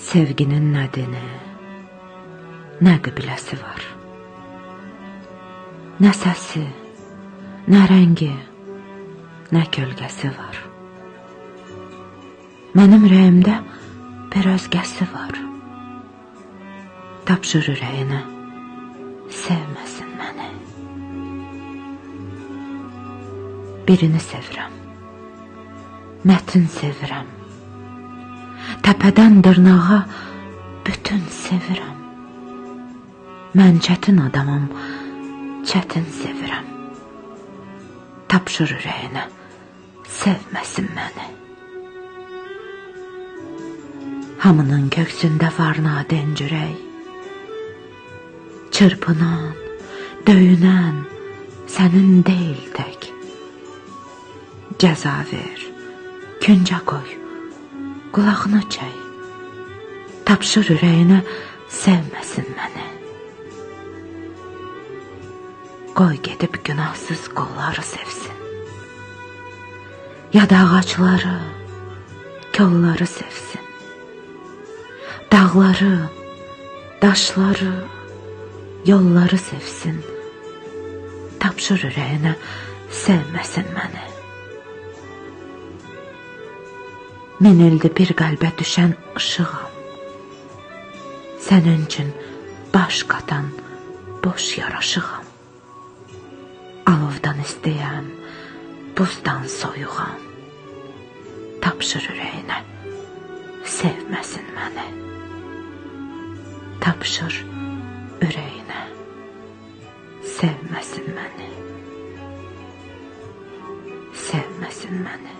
Sevginin nə dini, nə qibləsi var. Nə səsi, nə rəngi, nə kölgəsi var. Mənim ürəyimdə bir özgəsi var. Tapşır ürəyinə, sevməsin məni. Birini sevirəm, mətin sevirəm. Təpədən dırnağa bütün sevirəm. Mən çətin adamım, çətin sevirəm. Tapşır ürəyinə, sevməsin məni. Hamının köksündə var nadənc ürək. Çırpınan, döyünən sənin deyil tək. Cəza ver, küncə qoy, qulağını çək. Tapşır ürəyinə, sevməsin məni. Qoy gedib günahsız qolları sevsin. Ya da ağaçları, kolları sevsin. Dağları, daşları, yolları sevsin. Tapşır ürəyinə, sevməsin məni. Min ildir bir qəlbə düşən ışığam. Sənin üçün baş qatan boş yaraşığam. Alovdan istəyəm, buzdan soyuğam. Tapşır ürəyinə, sevməsin məni. Tapşır ürəyinə, sevməsin məni. Sevməsin məni.